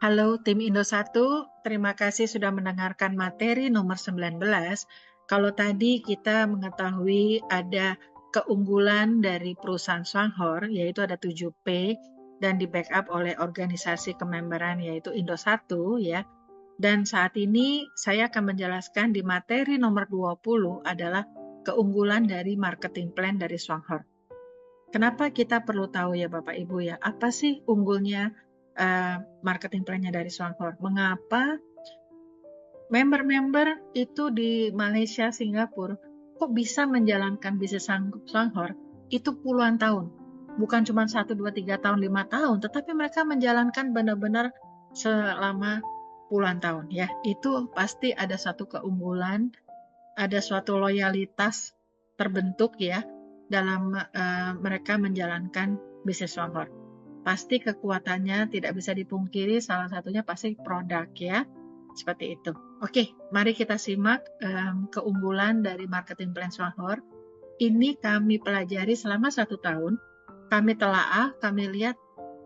Halo tim Indo 1, terima kasih sudah mendengarkan materi nomor 19. Kalau tadi kita mengetahui ada keunggulan dari perusahaan Swanghor, yaitu ada 7P, dan di backup oleh organisasi kememberan yaitu Indo 1, ya. Dan saat ini saya akan menjelaskan di materi nomor 20 adalah keunggulan dari marketing plan dari Swanghor. Kenapa kita perlu tahu ya Bapak Ibu ya, apa sih unggulnya marketing plan-nya dari Swanghor? Mengapa member-member itu di Malaysia, Singapura, kok bisa menjalankan bisnis Swanghor itu puluhan tahun? Bukan cuma 1, 2, 3 tahun, 5 tahun, tetapi mereka menjalankan benar-benar selama puluhan tahun ya. Itu pasti ada satu keunggulan, ada suatu loyalitas terbentuk ya dalam mereka menjalankan bisnis Swanghor. Pasti kekuatannya tidak bisa dipungkiri, salah satunya pasti produk ya, seperti itu. Oke, mari kita simak keunggulan dari marketing plan Swanghor. Ini kami pelajari selama 1 tahun, kami telaah, kami lihat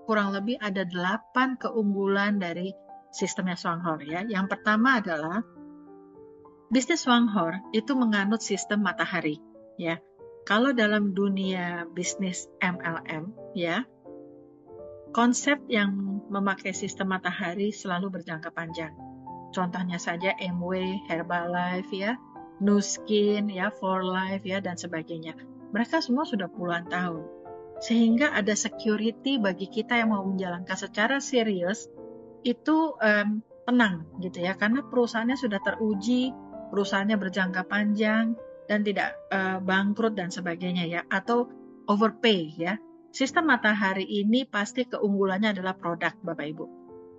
kurang lebih ada 8 keunggulan dari sistemnya Swanghor ya. Yang pertama adalah bisnis Swanghor itu menganut sistem matahari ya. Kalau dalam dunia bisnis MLM ya, konsep yang memakai sistem matahari selalu berjangka panjang. Contohnya saja Amway, Herbalife ya, Nu Skin ya, For Life ya, dan sebagainya. Mereka semua sudah puluhan tahun. Sehingga ada security bagi kita yang mau menjalankan secara serius, itu tenang gitu ya, karena perusahaannya sudah teruji, perusahaannya berjangka panjang, dan tidak bangkrut dan sebagainya ya, atau overpay ya. Sistem matahari ini pasti keunggulannya adalah produk, Bapak Ibu.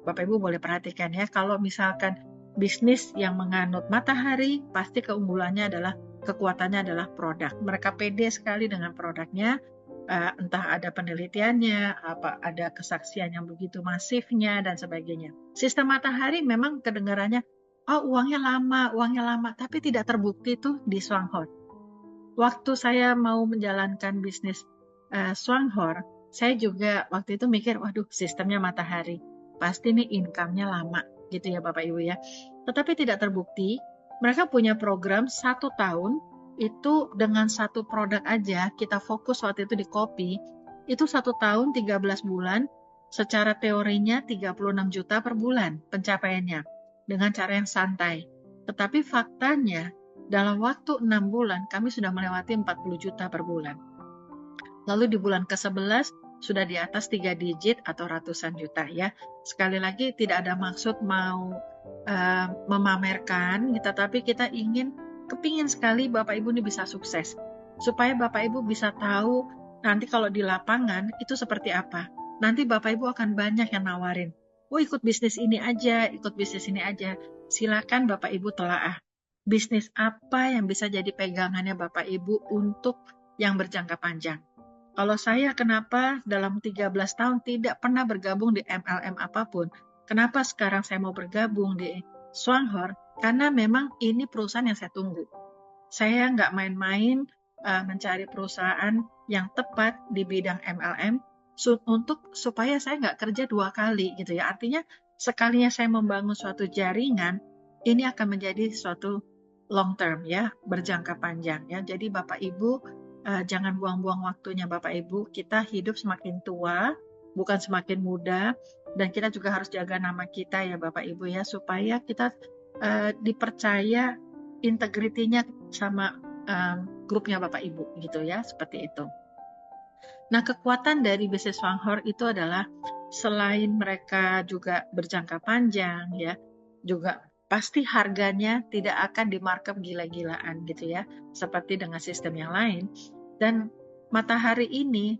Bapak Ibu boleh perhatikan ya, kalau misalkan bisnis yang menganut matahari, pasti keunggulannya adalah, kekuatannya adalah produk. Mereka pede sekali dengan produknya, entah ada penelitiannya, apa ada kesaksian yang begitu masifnya, dan sebagainya. Sistem matahari memang kedengarannya, oh uangnya lama, tapi tidak terbukti tuh di Swanghor. Waktu saya mau menjalankan bisnis Swanghor, saya juga waktu itu mikir, waduh sistemnya matahari, pasti nih income-nya lama gitu ya Bapak Ibu ya. Tetapi tidak terbukti, mereka punya program 1 tahun, itu dengan 1 produk aja, kita fokus waktu itu di kopi, itu 1 tahun 13 bulan, secara teorinya 36 juta per bulan pencapaiannya, dengan cara yang santai. Tetapi faktanya, dalam waktu 6 bulan, kami sudah melewati 40 juta per bulan. Lalu di bulan ke-11 sudah di atas 3 digit atau ratusan juta ya. Sekali lagi tidak ada maksud mau memamerkan, tetapi kita kepingin sekali Bapak Ibu ini bisa sukses. Supaya Bapak Ibu bisa tahu nanti kalau di lapangan itu seperti apa. Nanti Bapak Ibu akan banyak yang nawarin. Oh ikut bisnis ini aja, ikut bisnis ini aja. Silakan Bapak Ibu telaah. Bisnis apa yang bisa jadi pegangannya Bapak Ibu untuk yang berjangka panjang. Kalau saya kenapa dalam 13 tahun tidak pernah bergabung di MLM apapun, kenapa sekarang saya mau bergabung di Swanghor? Karena memang ini perusahaan yang saya tunggu. Saya nggak main-main mencari perusahaan yang tepat di bidang MLM supaya saya nggak kerja 2 kali gitu ya. Artinya sekalinya saya membangun suatu jaringan, ini akan menjadi suatu long term ya, berjangka panjang ya. Jadi Bapak Ibu jangan buang-buang waktunya Bapak Ibu, kita hidup semakin tua, bukan semakin muda, dan kita juga harus jaga nama kita ya Bapak Ibu ya, supaya kita dipercaya integritinya sama grupnya Bapak Ibu gitu ya, seperti itu. Nah, kekuatan dari bisnis Swanghor itu adalah selain mereka juga berjangka panjang ya, juga pasti harganya tidak akan di-markup gila-gilaan gitu ya, seperti dengan sistem yang lain. Dan matahari ini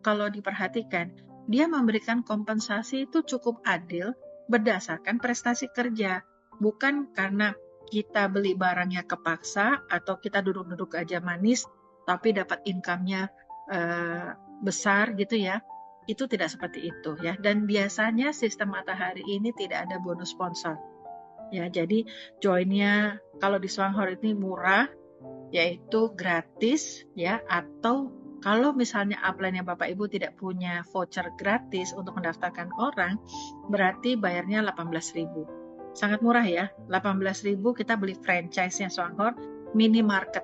kalau diperhatikan, dia memberikan kompensasi itu cukup adil berdasarkan prestasi kerja, bukan karena kita beli barangnya kepaksa atau kita duduk-duduk aja manis tapi dapat income-nya besar gitu ya. Itu tidak seperti itu ya. Dan biasanya sistem matahari ini tidak ada bonus sponsor. Ya, jadi join-nya kalau di Swanghor ini murah, yaitu gratis ya, atau Kalau misalnya upline-nya Bapak Ibu tidak punya voucher gratis untuk mendaftarkan orang, berarti bayarnya 18.000. Sangat murah ya, 18.000 kita beli franchise-nya Swanghor minimarket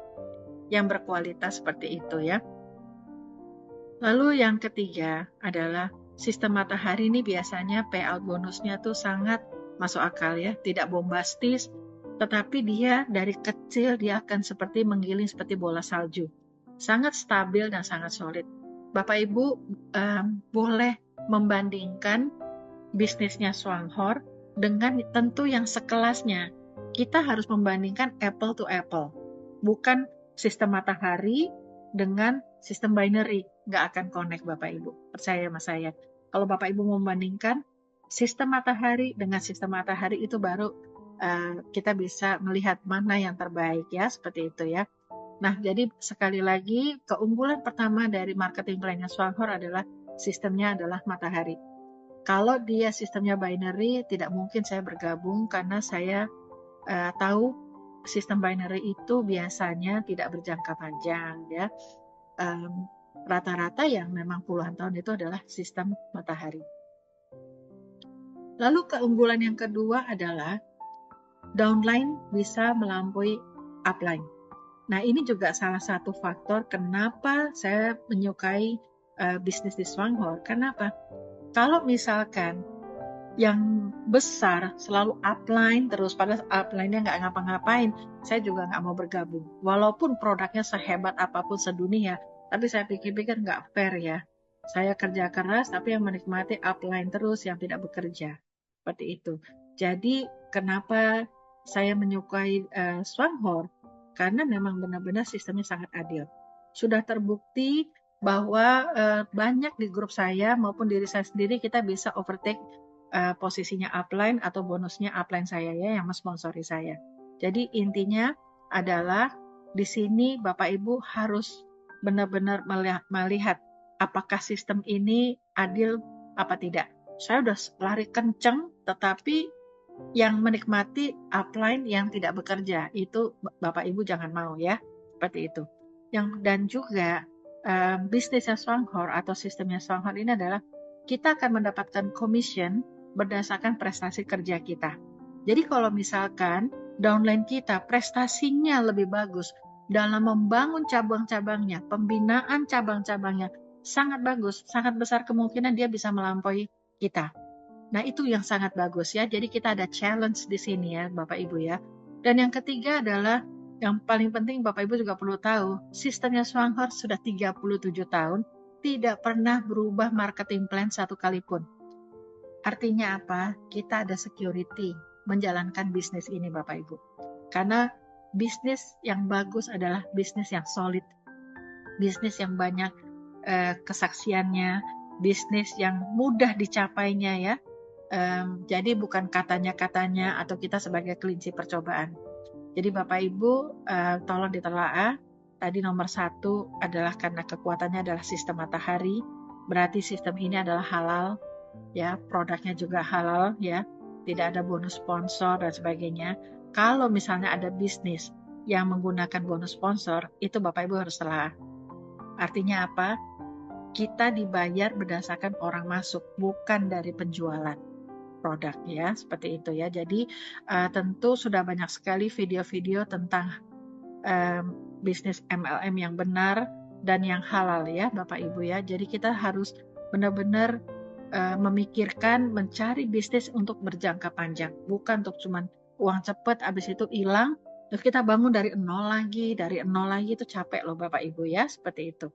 yang berkualitas seperti itu ya. Lalu yang ketiga adalah sistem matahari ini biasanya payout bonusnya tuh sangat masuk akal ya, tidak bombastis, tetapi dia dari kecil dia akan seperti menggiling seperti bola salju. Sangat stabil dan sangat solid. Bapak Ibu boleh membandingkan bisnisnya Swanghor dengan tentu yang sekelasnya. Kita harus membandingkan apple to apple, bukan sistem matahari dengan sistem binary. Nggak akan connect Bapak Ibu, percaya sama saya. Kalau Bapak Ibu membandingkan sistem matahari dengan sistem matahari, itu baru kita bisa melihat mana yang terbaik ya, seperti itu ya. Nah, jadi sekali lagi keunggulan pertama dari marketing plan-nya Swanghor adalah sistemnya adalah matahari. Kalau dia sistemnya binary, tidak mungkin saya bergabung karena saya tahu sistem binary itu biasanya tidak berjangka panjang ya. Rata-rata yang memang puluhan tahun itu adalah sistem matahari. Lalu keunggulan yang kedua adalah downline bisa melampaui upline. Nah, ini juga salah satu faktor kenapa saya menyukai bisnis di Swanghor. Kenapa? Kalau misalkan yang besar selalu upline terus, padahal upline-nya nggak ngapa-ngapain, saya juga nggak mau bergabung. Walaupun produknya sehebat apapun sedunia, tapi saya pikir-pikir nggak fair ya. Saya kerja keras, tapi yang menikmati upline terus yang tidak bekerja. Seperti itu. Jadi, kenapa saya menyukai Swanghor? Karena memang benar-benar sistemnya sangat adil. Sudah terbukti bahwa banyak di grup saya maupun diri saya sendiri kita bisa overtake posisinya upline atau bonusnya upline saya ya yang mensponsori saya. Jadi intinya adalah di sini Bapak Ibu harus benar-benar melihat apakah sistem ini adil apa tidak. Saya udah lari kenceng tetapi yang menikmati upline yang tidak bekerja, itu Bapak Ibu jangan mau ya, seperti itu. Dan juga bisnisnya Swanghor atau sistemnya Swanghor ini adalah kita akan mendapatkan commission berdasarkan prestasi kerja kita. Jadi kalau misalkan downline kita prestasinya lebih bagus dalam membangun cabang-cabangnya, pembinaan cabang-cabangnya sangat bagus, sangat besar kemungkinan dia bisa melampaui kita. Nah, itu yang sangat bagus ya. Jadi kita ada challenge di sini ya, Bapak Ibu ya. Dan yang ketiga adalah yang paling penting Bapak Ibu juga perlu tahu, sistemnya Swanghor sudah 37 tahun, tidak pernah berubah marketing plan satu kali pun. Artinya apa? Kita ada security menjalankan bisnis ini Bapak Ibu. Karena bisnis yang bagus adalah bisnis yang solid. Bisnis yang banyak kesaksiannya, bisnis yang mudah dicapainya ya. Jadi bukan katanya-katanya atau kita sebagai kelinci percobaan. Jadi Bapak Ibu tolong ditelaah. Tadi nomor 1 adalah karena kekuatannya adalah sistem matahari. Berarti sistem ini adalah halal, ya, produknya juga halal, ya, tidak ada bonus sponsor dan sebagainya. Kalau misalnya ada bisnis yang menggunakan bonus sponsor, itu Bapak Ibu harus telaah. Artinya apa? Kita dibayar berdasarkan orang masuk, bukan dari penjualan produk ya, seperti itu ya. Jadi tentu sudah banyak sekali video-video tentang bisnis MLM yang benar dan yang halal ya Bapak Ibu ya. Jadi kita harus benar-benar memikirkan mencari bisnis untuk berjangka panjang, bukan untuk cuman uang cepat habis itu hilang terus kita bangun dari nol lagi itu capek loh Bapak Ibu ya, seperti itu.